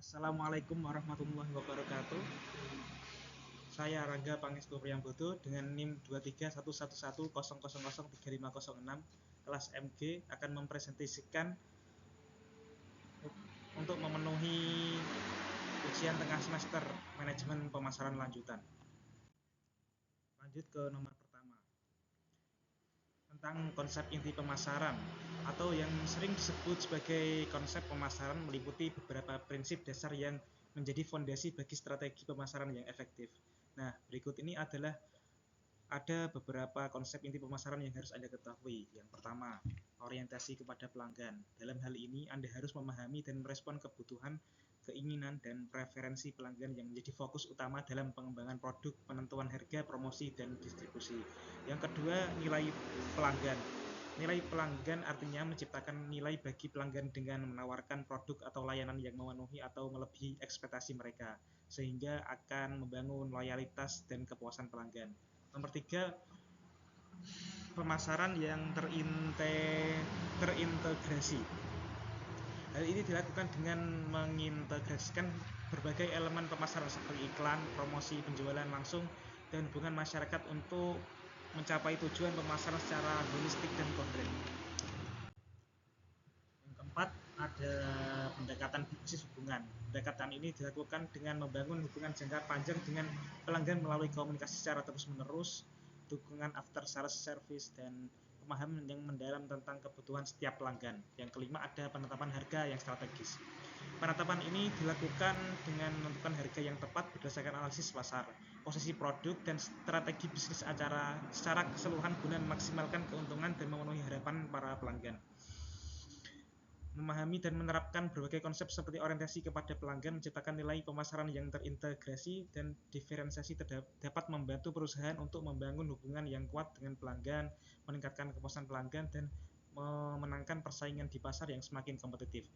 Assalamualaikum warahmatullahi wabarakatuh. Saya Rangga Pangestu Priyambodo dengan NIM 23111003506 kelas MG akan mempresentasikan untuk memenuhi ujian tengah semester manajemen pemasaran lanjutan. Lanjut ke nomor pertama, tentang konsep inti pemasaran atau yang sering disebut sebagai konsep pemasaran meliputi beberapa prinsip dasar yang menjadi fondasi bagi strategi pemasaran yang efektif. Nah, berikut ini adalah ada beberapa konsep inti pemasaran yang harus Anda ketahui. Yang pertama, orientasi kepada pelanggan. Dalam hal ini, Anda harus memahami dan merespon kebutuhan, keinginan, dan preferensi pelanggan yang menjadi fokus utama dalam pengembangan produk, penentuan harga, promosi, dan distribusi. Yang kedua, nilai pelanggan. Nilai pelanggan artinya menciptakan nilai bagi pelanggan dengan menawarkan produk atau layanan yang memenuhi atau melebihi ekspektasi mereka, sehingga akan membangun loyalitas dan kepuasan pelanggan. Nomor 3, pemasaran yang terintegrasi. Hal ini dilakukan dengan mengintegrasikan berbagai elemen pemasaran seperti iklan, promosi, penjualan langsung, dan hubungan masyarakat untuk mencapai tujuan pemasaran secara holistik dan konkret. Yang keempat, ada pendekatan bisnis hubungan. Pendekatan ini dilakukan dengan membangun hubungan jangka panjang dengan pelanggan melalui komunikasi secara terus-menerus, dukungan after sales service, dan pemahaman yang mendalam tentang kebutuhan setiap pelanggan. Yang kelima, ada penetapan harga yang strategis. Penetapan ini dilakukan dengan menentukan harga yang tepat berdasarkan analisis pasar, posisi produk, dan strategi bisnis secara keseluruhan guna memaksimalkan keuntungan dan memenuhi harapan para pelanggan. Memahami dan menerapkan berbagai konsep seperti orientasi kepada pelanggan, menciptakan nilai pemasaran yang terintegrasi dan diferensiasi dapat membantu perusahaan untuk membangun hubungan yang kuat dengan pelanggan, meningkatkan kepuasan pelanggan, dan memenangkan persaingan di pasar yang semakin kompetitif.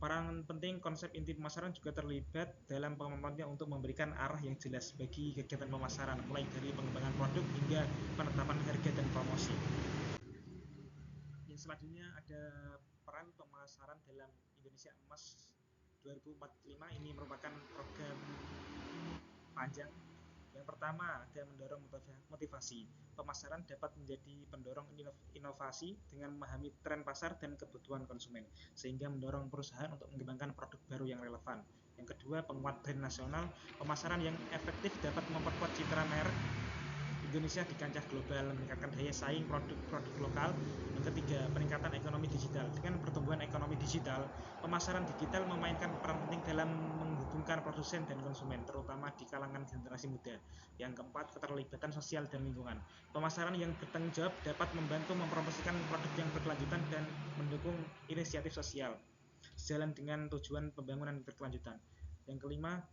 Peran penting konsep inti pemasaran juga terlibat dalam pengembangannya untuk memberikan arah yang jelas bagi kegiatan pemasaran, mulai dari pengembangan produk hingga penetapan harga dan promosi. Yang selanjutnya ada peran pemasaran dalam Indonesia Emas 2045. Ini merupakan program panjang. Yang pertama, ada mendorong motivasi. Pemasaran dapat menjadi pendorong inovasi dengan memahami tren pasar dan kebutuhan konsumen, sehingga mendorong perusahaan untuk mengembangkan produk baru yang relevan. Yang kedua, penguat brand nasional. Pemasaran yang efektif dapat memperkuat citra merek Indonesia di kancah global, meningkatkan daya saing produk-produk lokal. Yang ketiga, peningkatan ekonomi digital. Dengan pertumbuhan ekonomi digital, pemasaran digital memainkan peran penting dalam menghubungkan produsen dan konsumen, terutama di kalangan generasi muda. Yang keempat, keterlibatan sosial dan lingkungan. Pemasaran yang bertanggung jawab dapat membantu mempromosikan produk yang berkelanjutan dan mendukung inisiatif sosial sejalan dengan tujuan pembangunan berkelanjutan. Yang kelima,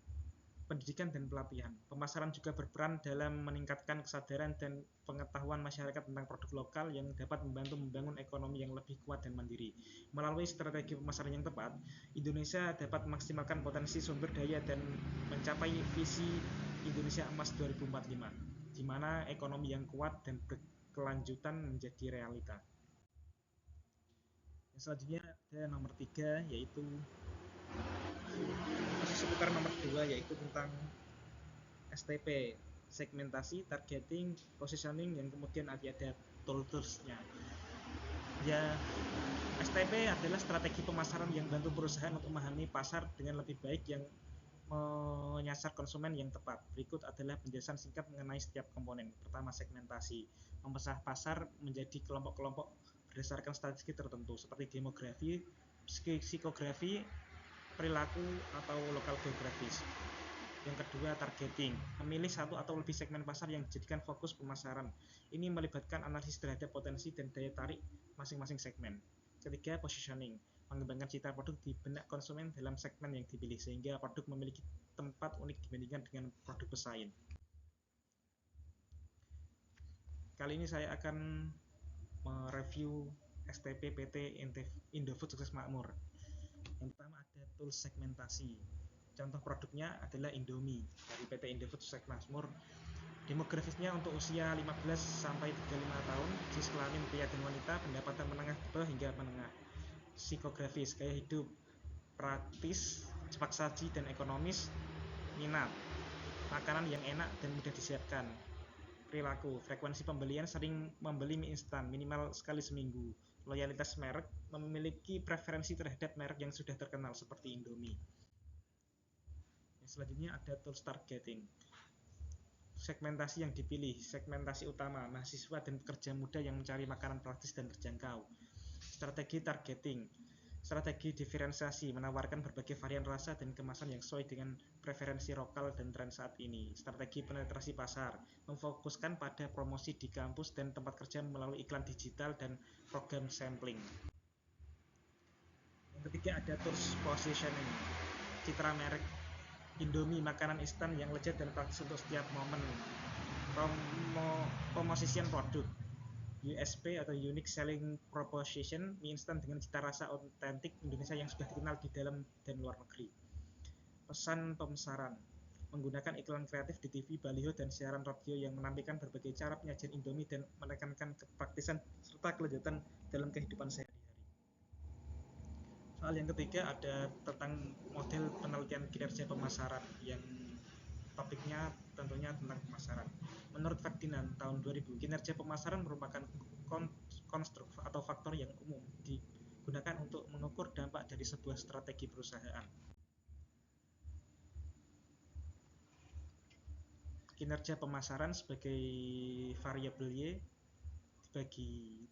pendidikan dan pelatihan. Pemasaran juga berperan dalam meningkatkan kesadaran dan pengetahuan masyarakat tentang produk lokal yang dapat membantu membangun ekonomi yang lebih kuat dan mandiri. Melalui strategi pemasaran yang tepat, Indonesia dapat memaksimalkan potensi sumber daya dan mencapai visi Indonesia Emas 2045, di mana ekonomi yang kuat dan berkelanjutan menjadi realita. Yang selanjutnya ada nomor 3, yaitu seputar nomor 2, yaitu tentang STP, segmentasi, targeting, positioning, yang kemudian ada tools-nya. Ya, STP adalah strategi pemasaran yang bantu perusahaan untuk memahami pasar dengan lebih baik yang menyasar konsumen yang tepat. Berikut adalah penjelasan singkat mengenai setiap komponen. Pertama, segmentasi. Memecah pasar menjadi kelompok-kelompok berdasarkan statistik tertentu seperti demografi, psikografi, perilaku, atau lokal geografis. Yang kedua, targeting. Memilih satu atau lebih segmen pasar yang dijadikan fokus pemasaran. Ini melibatkan analisis terhadap potensi dan daya tarik masing-masing segmen. Ketiga, positioning. Mengembangkan citra produk di benak konsumen dalam segmen yang dipilih, sehingga produk memiliki tempat unik dibandingkan dengan produk pesaing. Kali ini saya akan mereview STP PT Indofood Sukses Makmur. Yang pertama, ada tools segmentasi. Contoh produknya adalah Indomie dari PT Indofood Sukses Makmur. Demografisnya untuk usia 15 sampai 35 tahun, jenis kelamin pria dan wanita, pendapatan menengah ke bawah hingga menengah. Psikografis, gaya hidup praktis, cepat saji dan ekonomis, minat, makanan yang enak dan mudah disiapkan, perilaku, frekuensi pembelian sering membeli mie instan minimal sekali seminggu, loyalitas merek, memiliki preferensi terhadap merek yang sudah terkenal seperti Indomie. Yang selanjutnya ada tools targeting. Segmentasi yang dipilih, segmentasi utama, mahasiswa dan pekerja muda yang mencari makanan praktis dan terjangkau. Strategi targeting, strategi diferensiasi, menawarkan berbagai varian rasa dan kemasan yang sesuai dengan preferensi lokal dan tren saat ini. Strategi penetrasi pasar, memfokuskan pada promosi di kampus dan tempat kerja melalui iklan digital dan program sampling. Yang ketiga ada tools positioning, citra merek. Indomie, makanan instan yang lezat dan praktis untuk setiap momen. Pemosisian produk, USP atau Unique Selling Proposition, mie instan dengan cita rasa otentik Indonesia yang sudah dikenal di dalam dan luar negeri. Pesan pemasaran, menggunakan iklan kreatif di TV, baliho, dan siaran radio yang menampilkan berbagai cara penyajian Indomie dan menekankan kepraktisan serta kelezatan dalam kehidupan sehari-hari. Soal yang ketiga ada tentang model penelitian kinerja pemasaran yang topiknya tentunya tentang pemasaran. Menurut Ferdinand tahun 2000, kinerja pemasaran merupakan konstruk atau faktor yang umum digunakan untuk mengukur dampak dari sebuah strategi perusahaan. Kinerja pemasaran sebagai variabel Y dibagi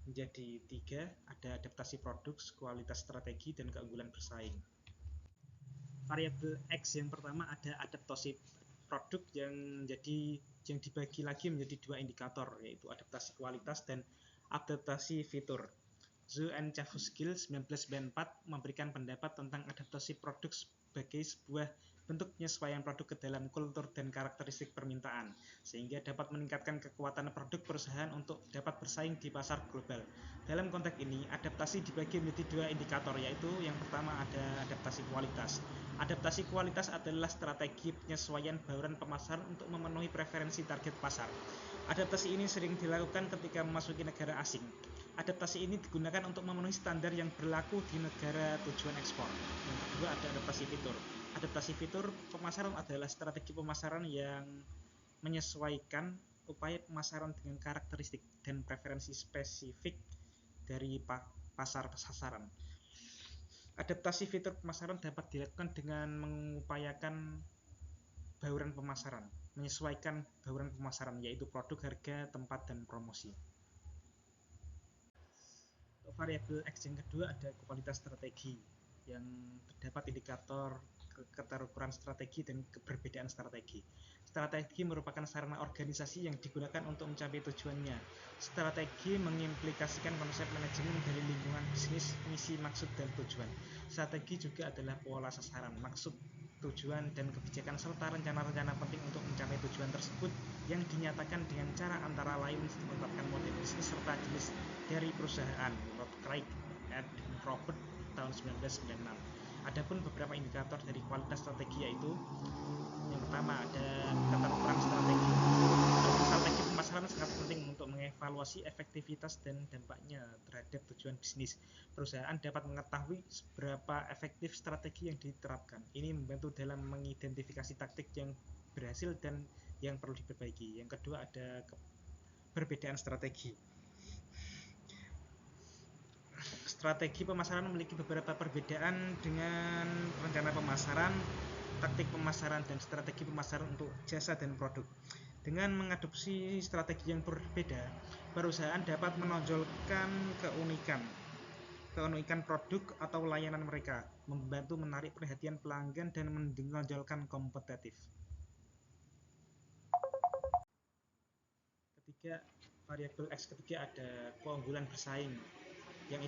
menjadi 3, ada adaptasi produk, kualitas strategi, dan keunggulan bersaing. Variabel X yang pertama ada adaptasi produk yang dibagi lagi menjadi 2 indikator, yaitu adaptasi kualitas dan adaptasi fitur. Zhou and Chavusgil 1994 memberikan pendapat tentang adaptasi produk sebagai sebuah bentuk penyesuaian produk ke dalam kultur dan karakteristik permintaan, sehingga dapat meningkatkan kekuatan produk perusahaan untuk dapat bersaing di pasar global. Dalam konteks ini, adaptasi dibagi menjadi 2 indikator, yaitu yang pertama ada adaptasi kualitas. Adaptasi kualitas adalah strategi penyesuaian bauran pemasaran untuk memenuhi preferensi target pasar. Adaptasi ini sering dilakukan ketika memasuki negara asing. Adaptasi ini digunakan untuk memenuhi standar yang berlaku di negara tujuan ekspor. Yang kedua ada adaptasi fitur. Adaptasi fitur pemasaran adalah strategi pemasaran yang menyesuaikan upaya pemasaran dengan karakteristik dan preferensi spesifik dari pasar sasaran. Adaptasi fitur pemasaran dapat dilakukan dengan mengupayakan bauran pemasaran, menyesuaikan bauran pemasaran, yaitu produk, harga, tempat, dan promosi. Untuk variabel X yang kedua ada kualitas strategi, yang terdapat indikator keterukuran strategi dan keberbedaan strategi. Strategi merupakan sarana organisasi yang digunakan untuk mencapai tujuannya. Strategi mengimplikasikan konsep manajemen dari lingkungan bisnis, misi, maksud, dan tujuan. Strategi juga adalah pola sasaran, maksud, tujuan, dan kebijakan serta rencana-rencana penting untuk mencapai tujuan tersebut yang dinyatakan dengan cara antara lain menetapkan model bisnis serta jenis dari perusahaan. Menurut Craig and Robert tahun 1996. Adapun beberapa indikator dari kualitas strategi yaitu yang pertama ada keterukuran strategi. Strategi pemasaran sangat penting untuk mengevaluasi efektivitas dan dampaknya terhadap tujuan bisnis. Perusahaan dapat mengetahui seberapa efektif strategi yang diterapkan. Ini membantu dalam mengidentifikasi taktik yang berhasil dan yang perlu diperbaiki. Yang kedua ada perbedaan strategi. Strategi pemasaran memiliki beberapa perbedaan dengan rencana pemasaran, taktik pemasaran, dan strategi pemasaran untuk jasa dan produk. Dengan mengadopsi strategi yang berbeda, perusahaan dapat menonjolkan keunikan produk atau layanan mereka, membantu menarik perhatian pelanggan, dan menonjolkan kompetitif. Ketiga, variabel X ketiga ada keunggulan bersaing, yang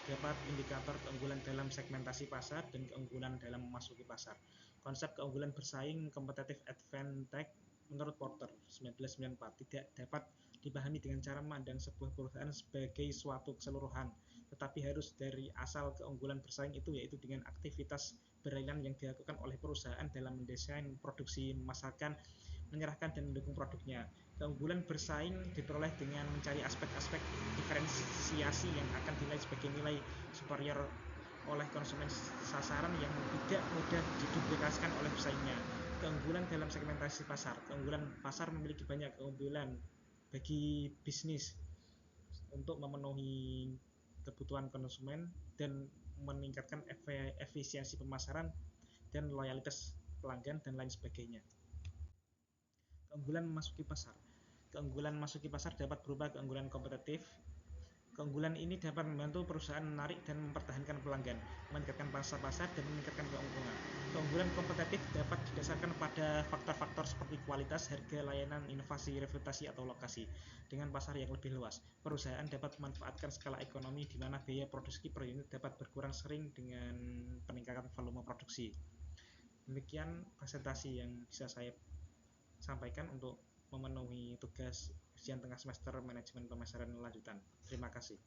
dapat indikator keunggulan dalam segmentasi pasar dan keunggulan dalam memasuki pasar. Konsep keunggulan bersaing competitive advantage menurut Porter 1994 tidak dapat dipahami dengan cara memandang sebuah perusahaan sebagai suatu keseluruhan, tetapi harus dari asal keunggulan bersaing itu, yaitu dengan aktivitas berlainan yang dilakukan oleh perusahaan dalam mendesain, produksi, memasarkan, menyerahkan, dan mendukung produknya. Keunggulan bersaing diperoleh dengan mencari aspek-aspek diferensiasi yang akan dinilai sebagai nilai superior oleh konsumen sasaran yang tidak mudah diduplikasikan oleh pesaingnya. Keunggulan dalam segmentasi pasar. Keunggulan pasar memiliki banyak keunggulan bagi bisnis untuk memenuhi kebutuhan konsumen dan meningkatkan efisiensi pemasaran dan loyalitas pelanggan dan lain sebagainya. Keunggulan memasuki pasar. Keunggulan memasuki pasar dapat berupa keunggulan kompetitif. Keunggulan ini dapat membantu perusahaan menarik dan mempertahankan pelanggan, meningkatkan pangsa pasar, dan meningkatkan keuntungan. Keunggulan kompetitif dapat didasarkan pada faktor-faktor seperti kualitas, harga, layanan, inovasi, reputasi, atau lokasi. Dengan pasar yang lebih luas, perusahaan dapat memanfaatkan skala ekonomi di mana biaya produksi per unit dapat berkurang sering dengan peningkatan volume produksi. Demikian presentasi yang bisa saya sampaikan untuk memenuhi tugas ujian tengah semester manajemen pemasaran lanjutan. Terima kasih.